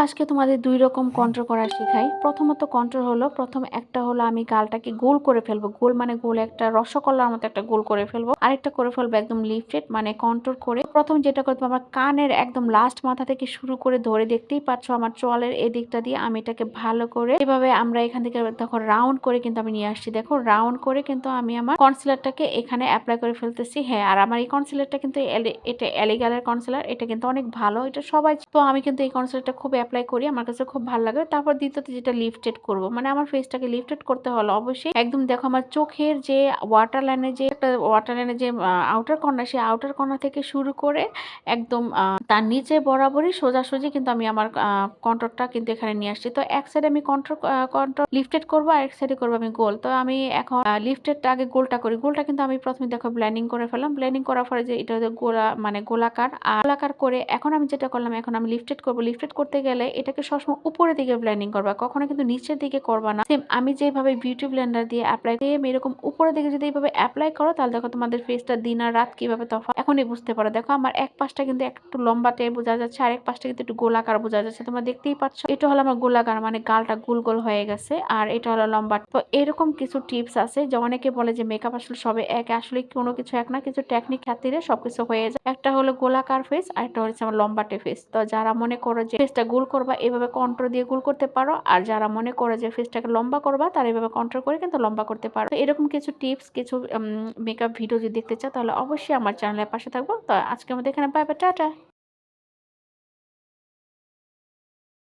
আজকে তোমাদের ২ রকম কন্ট্রোল করা শিখাই। প্রথমত কন্ট্রোল হলো, প্রথম একটা হলো আমি গালটাকে গোল করে ফেলবো। গোল মানে গোল একটা রসগোল্লার মতো একটা গোল করে ফেলবো। আরেকটা করে ফেলবো একদম লিফটেড মানে কন্ট্রোল করে। প্রথম যেটা করবো আমার কানের একদম লাস্ট মাথা থেকে শুরু করে ধরে দেখতেই পাচ্ছ আমার চোয়ালের এদিকটা দিয়ে আমি এটাকে ভালো করে এভাবে আমরা এখান থেকে দেখো রাউন্ড করে কিন্তু আমি নিয়ে আসছি। দেখো রাউন্ড করে কিন্তু আমি আমার কনসিলারটাকে এখানে অ্যাপ্লাই করে ফেলতেছি। হ্যাঁ, আর আমার এই কনসিলারটা কিন্তু এটা এলিগালের কনসিলার। এটা কিন্তু অনেক ভালো। এটা সবাই তো আমি কিন্তু এই কনসিলারটা খুব অ্যাপ্লাই করি, আমার কাছে খুব ভালো লাগে। তারপর দ্বিতীয়ত যেটা লিফটেড করব, মানে আমার ফেসটাকে লিফটেড করতে হলে অবশ্যই একদম দেখো আমার চোখের যে ওয়াটার লাইনে যে একটা ওয়াটার লাইনে যে আউটার কর্নার, সেই আউটার কর্নার থেকে শুরু করে একদম তার নিচে বরাবরই সোজাসুজি কিন্তু আমি আমার কন্ট্রোলটা কিন্তু এখানে নিয়ে আসছি। তো এক সাইডে আমি কন্ট্রোল লিফটেড করবো আর এক সাইডে করবো আমি গোল। তো আমি এখন লিফটেডটা আগে গোলটা করি। গোলটা কিন্তু আমি প্রথমে দেখো ব্লেন্ডিং করে ফেললাম। ব্লেন্ডিং করার পরে যে এটা গোলা মানে গোলাকার গোলাকার করে এখন আমি যেটা করলাম, এখন আমি লিফটেড করবো। লিফটেড করতে গেলে এটাকে সবসময় উপরের দিকে ব্লেন্ডিং করবা, কখনো কিন্তু নিচের দিকে করবা না। সেম আমি যেভাবে বিউটি ব্লেন্ডার দিয়ে অ্যাপ্লাই সেম এরকম উপরের দিকে যদি এইভাবে অ্যাপ্লাই করো, তাহলে দেখো তোমাদের ফেসটা দিন আর রাত কিভাবে তফাৎ এখনই বুঝতে পারো। দেখো আমার এক পাশটা কিন্তু একটু লম্বাটে বোঝা যাচ্ছে, আর এক পাশটা কিন্তু একটু গোলাকার বোঝা যাচ্ছে। তোমরা দেখতেই পাচ্ছ, এটা হলো আমার গোলাকার মানে গালটা গোল গোল হয়ে গেছে, আর এটা হলো লম্বা। তো এরকম কিছু টিপস আছে যে অনেকে বলে যে মেকআপ আসলে সবে এক, আসলে কোনো কিছু এক না, কিছু টেকনিক খাতিরে সবকিছু হয়ে যায়। একটা হলো গোলাকার ফেস আর একটা হচ্ছে আমার লম্বাটে ফেস। তো যারা মনে করো যে ফেসটা গোল করবা, এভাবে কন্ট্রোল দিয়ে গোল করতে পারো, আর যারা মনে করো যে ফেসটাকে লম্বা করবা, তারা এভাবে কন্ট্রোল করে কিন্তু লম্বা করতে পারো। তো এরকম কিছু টিপস, কিছু মেকআপ ভিডিও যদি দেখতে চাও, তাহলে অবশ্যই আমার চ্যানেলের পাশে থাকবো। তো আজকের মধ্যে এখানে বাই বাই, টাটা।